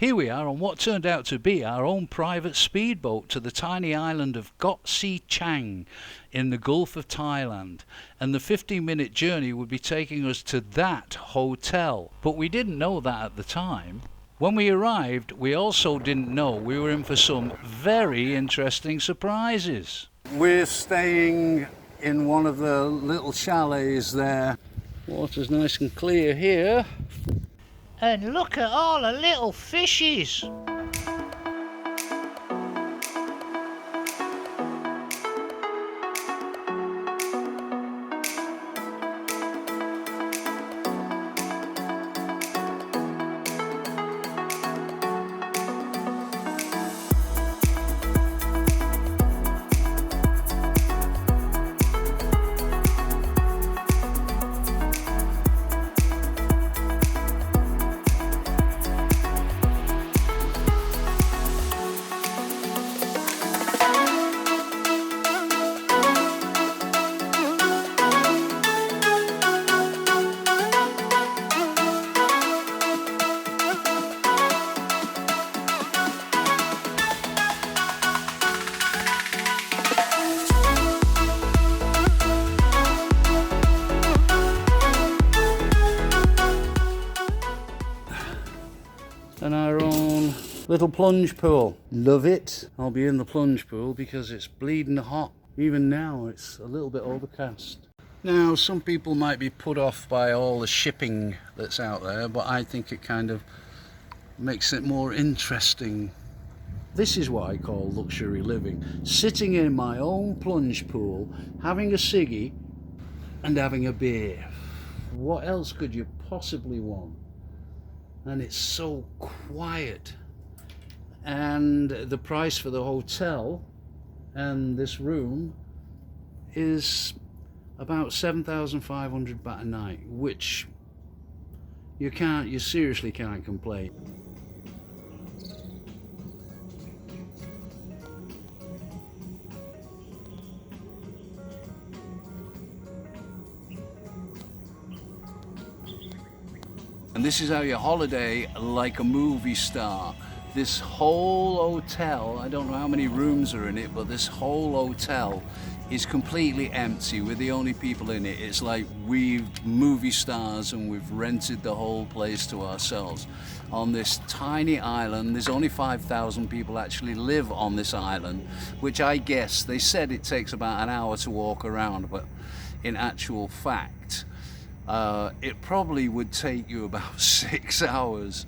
Here we are on what turned out to be our own private speedboat to the tiny island of Sichang in the Gulf of Thailand, and the 15-minute journey would be taking us to that hotel. But we didn't know that at the time. When we arrived, we also didn't know we were in for some very interesting surprises. We're staying in one of the little chalets there. Water's nice and clear here. And look at all the little fishes. And our own little plunge pool. Love it. I'll be in the plunge pool because it's bleeding hot. Even now it's a little bit overcast. Now some people might be put off by all the shipping that's out there, but I think it kind of makes it more interesting. This is what I call luxury living. Sitting in my own plunge pool, having a ciggy and having a beer. What else could you possibly want? And it's so quiet, and the price for the hotel and this room is about 7,500 baht a night, which you seriously can't complain. And this is how you holiday like a movie star. This whole hotel, I don't know how many rooms are in it, but this whole hotel is completely empty. We're the only people in it. It's like we're movie stars and we've rented the whole place to ourselves. On this tiny island, there's only 5,000 people actually live on this island, which I guess, they said it takes about an hour to walk around, but in actual fact, it probably would take you about 6 hours.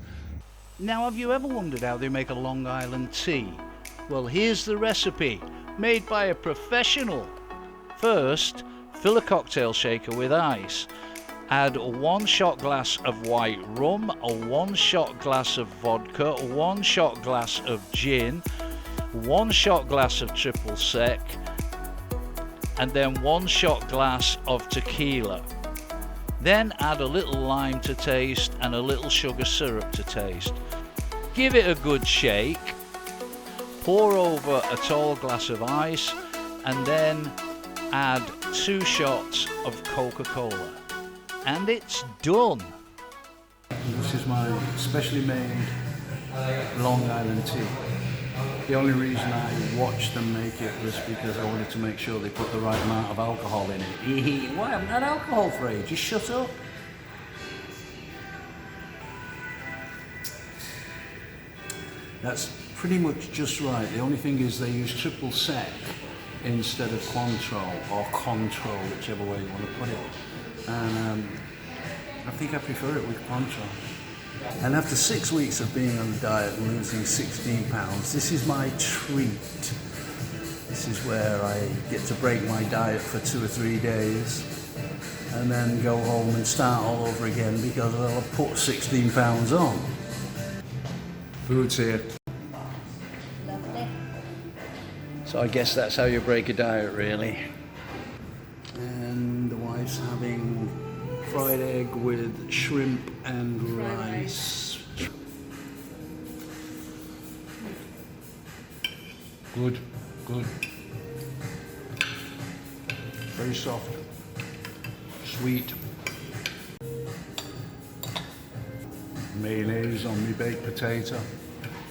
Now, have you ever wondered how they make a Long Island tea? Well, here's the recipe, made by a professional. First, fill a cocktail shaker with ice. Add 1 shot glass of white rum, a 1 shot glass of vodka, 1 shot glass of gin, 1 shot glass of triple sec, and then 1 shot glass of tequila. Then add a little lime to taste and a little sugar syrup to taste. Give it a good shake. Pour over a tall glass of ice and then add 2 shots of Coca-Cola. And it's done. This is my specially made Long Island tea. The only reason I watched them make it was because I wanted to make sure they put the right amount of alcohol in it. Why haven't I had alcohol for you? Just shut up. That's pretty much just right. The only thing is they use triple sec instead of Cointreau, or Control, whichever way you want to put it. And I think I prefer it with Cointreau. And after 6 weeks of being on the diet and losing 16 pounds, this is my treat. This is where I get to break my diet for 2 or 3 days and then go home and start all over again because I'll have put 16 pounds on. Food's here. Lovely. So I guess that's how you break a diet, really. And the wife's having fried egg with shrimp and rice. Good, good. Very soft, sweet. Mayonnaise on my baked potato.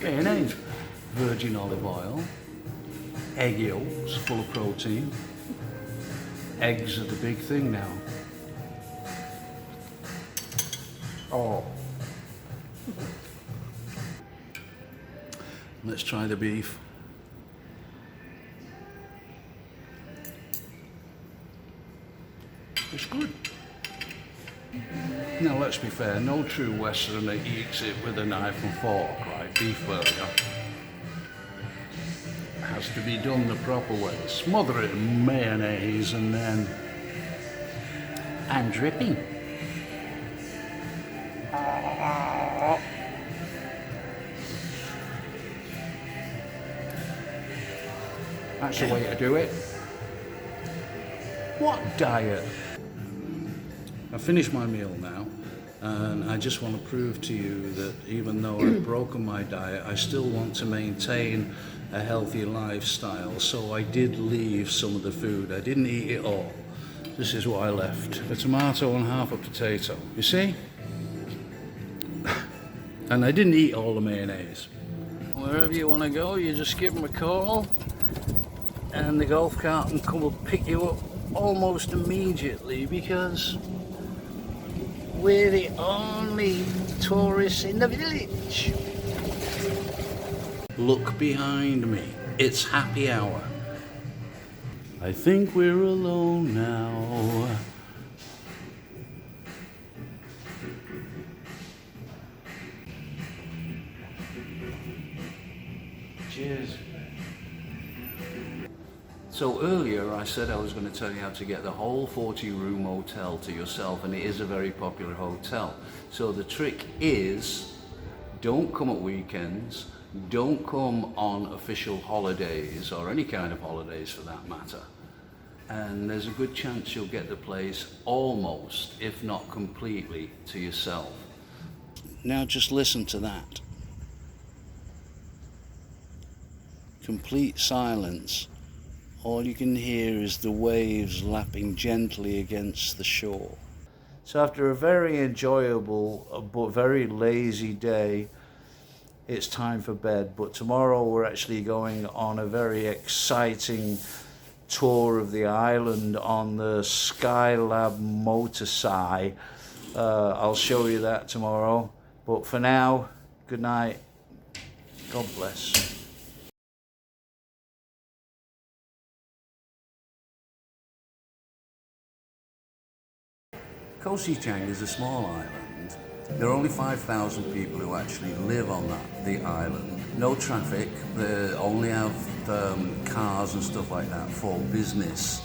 mayonnaise, virgin olive oil, egg yolks full of protein. Eggs are the big thing now. Oh. Let's try the beef. It's good. Now let's be fair, no true Westerner eats it with a knife and fork, right? Beef burger. It has to be done the proper way. Smother it in mayonnaise and then... I'm dripping. That's the way to do it. What diet? I've finished my meal now, and I just want to prove to you that even though I've broken my diet, I still want to maintain a healthy lifestyle. So I did leave some of the food. I didn't eat it all. This is what I left. A tomato and half a potato. You see? And I didn't eat all the mayonnaise. Wherever you want to go, you just give them a call, and the golf cart can come and pick you up almost immediately, because we're the only tourists in the village. Look behind me, it's happy hour. I think we're alone now. Cheers. So earlier I said I was going to tell you how to get the whole 40-room hotel to yourself, and it is a very popular hotel. So the trick is, don't come at weekends, don't come on official holidays, or any kind of holidays for that matter. And there's a good chance you'll get the place almost, if not completely, to yourself. Now just listen to that. Complete silence. All you can hear is the waves lapping gently against the shore. So after a very enjoyable but very lazy day, it's time for bed. But tomorrow we're actually going on a very exciting tour of the island on the Skylab motorcycle. I'll show you that tomorrow. But for now, good night. God bless. Koh Sichang is a small island. There are only 5,000 people who actually live on the island. No traffic, they only have cars and stuff like that for business.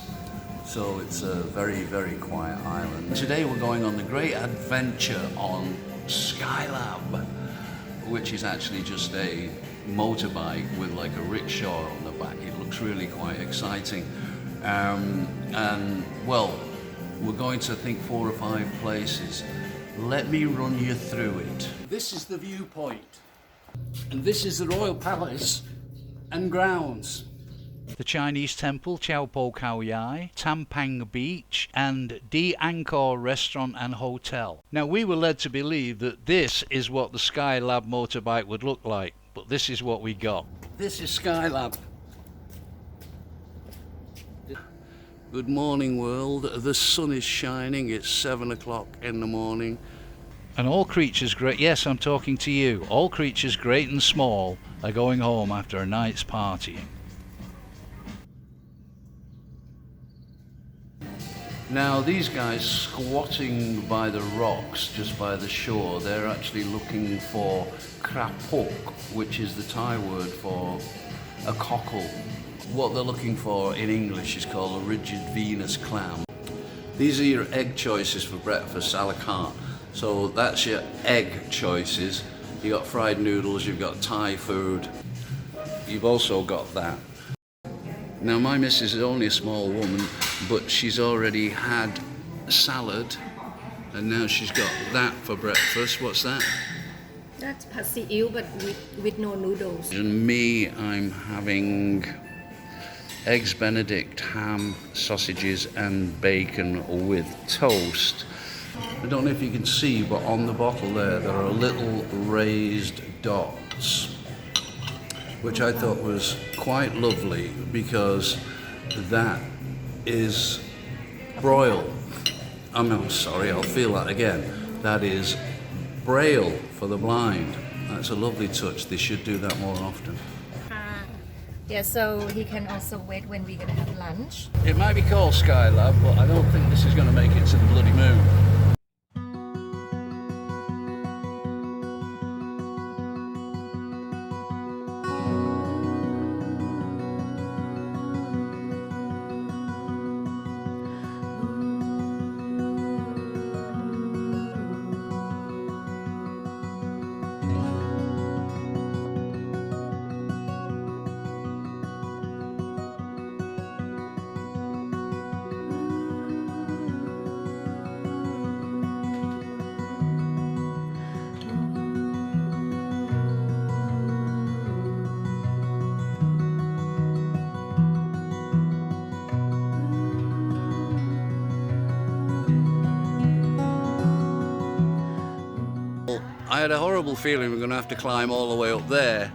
So it's a very, very quiet island. Today we're going on the great adventure on Skylab, which is actually just a motorbike with like a rickshaw on the back. It looks really quite exciting. And well, we're going to, I think, 4 or 5 places. Let me run you through it. This is the viewpoint. And this is the Royal Palace and grounds. The Chinese temple, Chao Po Khao Yai, Tampang Beach, and Di Angkor Restaurant and Hotel. Now, we were led to believe that this is what the Skylab motorbike would look like, but this is what we got. This is Skylab. Good morning, world. The sun is shining. It's 7 o'clock in the morning. And all creatures great, yes, I'm talking to you. All creatures great and small are going home after a night's partying. Now, these guys squatting by the rocks, just by the shore, they're actually looking for krapuk, which is the Thai word for a cockle. What they're looking for in English is called a rigid Venus clam. These are your egg choices for breakfast, a la carte. So that's your egg choices. You've got fried noodles, you've got Thai food. You've also got that. Now my missus is only a small woman, but she's already had salad, and now she's got that for breakfast. What's that? That's pad seveal, but with no noodles. And me, I'm having eggs Benedict, ham, sausages and bacon with toast. I don't know if you can see, but on the bottle there are little raised dots. which I thought was quite lovely because that is Braille. I'm sorry, I'll feel that again. That is Braille for the blind. That's a lovely touch. They should do that more often. Yeah, so he can also wait when we're gonna have lunch. It might be called Skylab, but I don't think this is going to make it to the bloody moon. I had a horrible feeling we were going to have to climb all the way up there,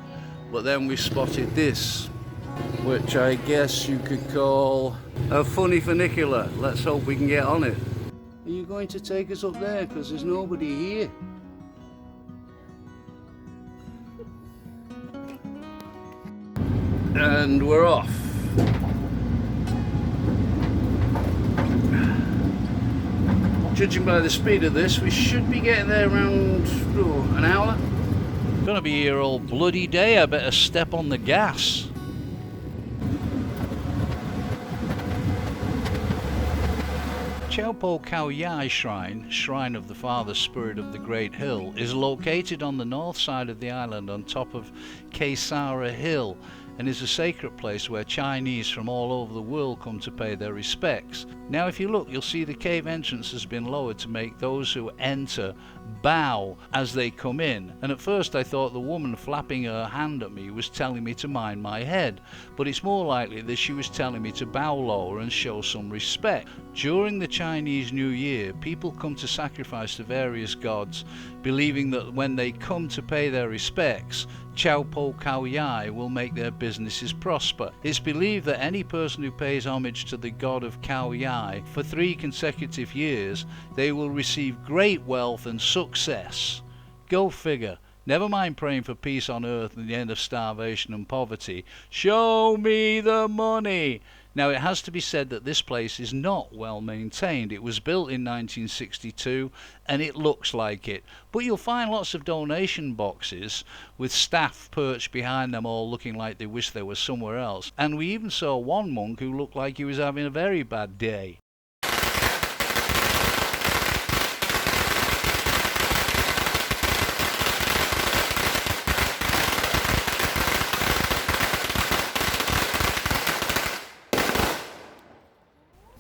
but then we spotted this, which I guess you could call a funny funicular. Let's hope we can get on it. Are you going to take us up there? Because there's nobody here. And we're off. Judging by the speed of this, we should be getting there around an hour. Gonna be here all bloody day. I better step on the gas. Chao Po Khao Yai Shrine, Shrine of the Father Spirit of the Great Hill, is located on the north side of the island on top of Kaesara Hill, and is a sacred place where Chinese from all over the world come to pay their respects. Now if you look, you'll see the cave entrance has been lowered to make those who enter bow as they come in, and at first I thought the woman flapping her hand at me was telling me to mind my head, but it's more likely that she was telling me to bow lower and show some respect. During the Chinese New Year, people come to sacrifice to various gods, believing that when they come to pay their respects, Chao Po Khao Yai will make their businesses prosper. It's believed that any person who pays homage to the god of Khao Yai for 3 consecutive years, they will receive great wealth and success. Go figure. Never mind praying for peace on earth and the end of starvation and poverty. Show me the money! Now it has to be said that this place is not well maintained. It was built in 1962 and it looks like it. But you'll find lots of donation boxes with staff perched behind them all looking like they wish they were somewhere else. And we even saw one monk who looked like he was having a very bad day.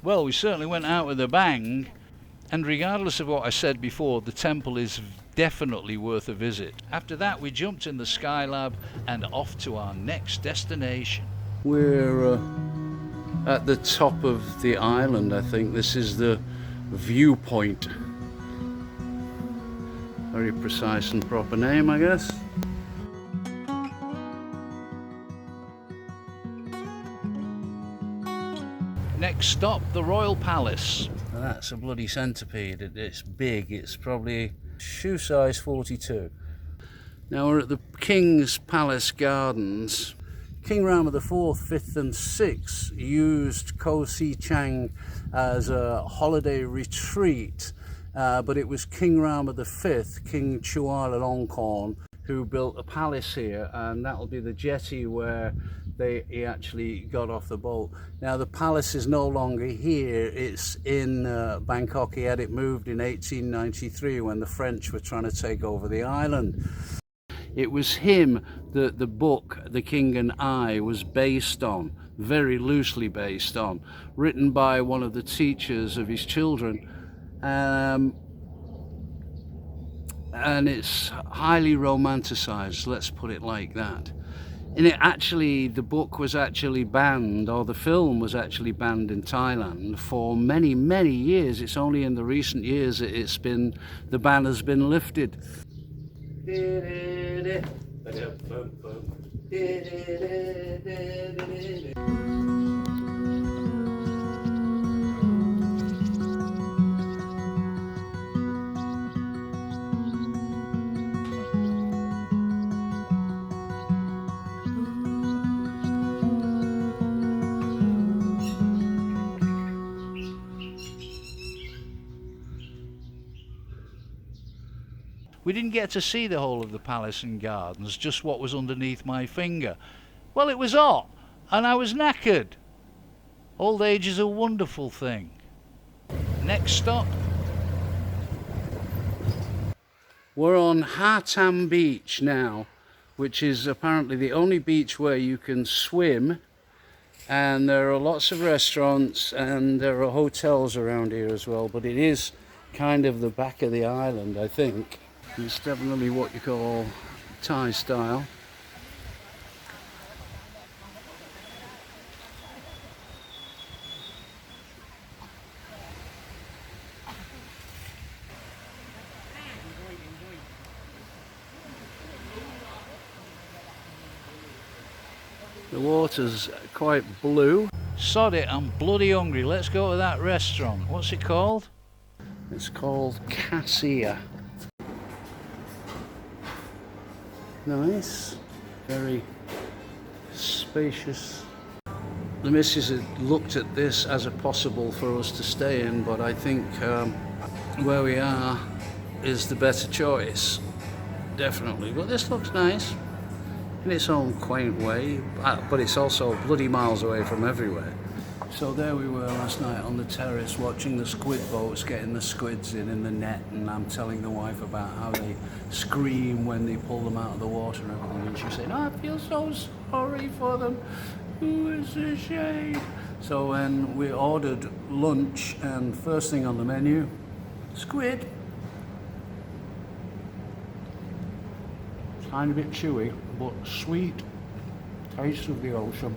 Well, we certainly went out with a bang, and regardless of what I said before, the temple is definitely worth a visit. After that, we jumped in the Skylab and off to our next destination. We're at the top of the island, I think. This is the viewpoint. Very precise and proper name, I guess. Next stop, the Royal Palace. That's a bloody centipede. It's big. It's probably shoe size 42. Now we're at the King's Palace Gardens. King Rama IV, 5th and 6th used Koh Sichang as a holiday retreat, but it was King Rama V, King Chulalongkorn, who built a palace here, and that'll be the jetty where he actually got off the boat. Now the palace is no longer here, it's in Bangkok. He had it moved in 1893 when the French were trying to take over the island. It was him that the book The King and I was based on, very loosely based on, written by one of the teachers of his children. And it's highly romanticized, let's put it like that. And the book was actually banned, or the film was actually banned in Thailand for many, many years. It's only in the recent years that the ban has been lifted. We didn't get to see the whole of the palace and gardens, just what was underneath my finger. Well, it was hot, and I was knackered. Old age is a wonderful thing. Next stop. We're on Ha Tam Beach now, which is apparently the only beach where you can swim, and there are lots of restaurants and there are hotels around here as well, but it is kind of the back of the island, I think. It's definitely what you call Thai style. The water's quite blue. Sod it, I'm bloody hungry. Let's go to that restaurant. What's it called? It's called Cassia. Nice, very spacious. The missus had looked at this as a possible for us to stay in, but I think where we are is the better choice, definitely. But this looks nice in its own quaint way, but it's also bloody miles away from everywhere. So there we were last night on the terrace watching the squid boats, getting the squids in the net, and I'm telling the wife about how they scream when they pull them out of the water and everything, and she's saying, oh, I feel so sorry for them. Ooh, it's a shame. So when we ordered lunch, and first thing on the menu, squid. Tiny bit chewy, but sweet taste of the ocean.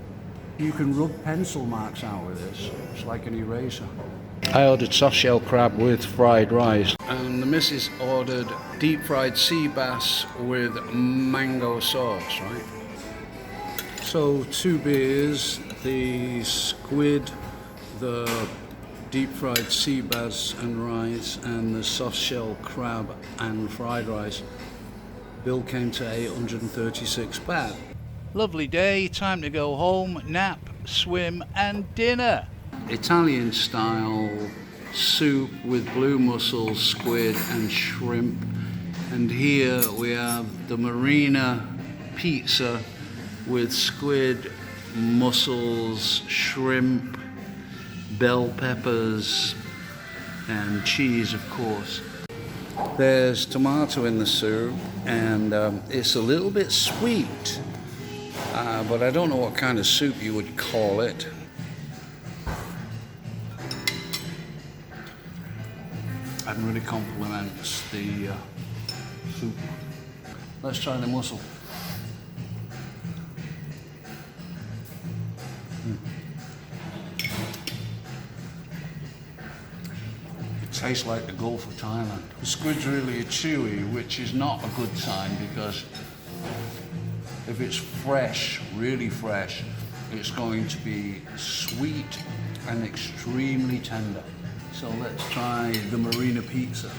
You can rub pencil marks out with this. It's like an eraser. I ordered soft shell crab with fried rice, and the missus ordered deep fried sea bass with mango sauce, right? So 2 beers, the squid, the deep fried sea bass and rice, and the soft shell crab and fried rice. Bill came to 836 baht. Lovely day, time to go home, nap, swim and dinner. Italian style soup with blue mussels, squid and shrimp. And here we have the marina pizza with squid, mussels, shrimp, bell peppers and cheese, of course. There's tomato in the soup, and it's a little bit sweet. But I don't know what kind of soup you would call it. That really complements the soup. Let's try the mussel. It tastes like the Gulf of Thailand. The squid's really chewy, which is not a good sign, because if it's fresh, really fresh, it's going to be sweet and extremely tender. So let's try the marina pizza.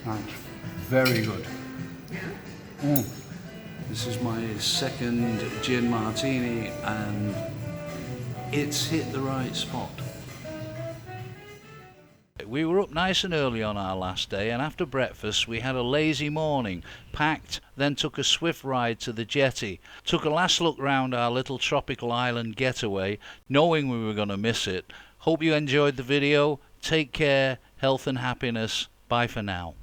That's very good. Yeah. This is my second gin martini, and it's hit the right spot. We were up nice and early on our last day, and after breakfast we had a lazy morning, packed, then took a swift ride to the jetty, took a last look round our little tropical island getaway, knowing we were going to miss it. Hope you enjoyed the video. Take care, health and happiness. Bye for now.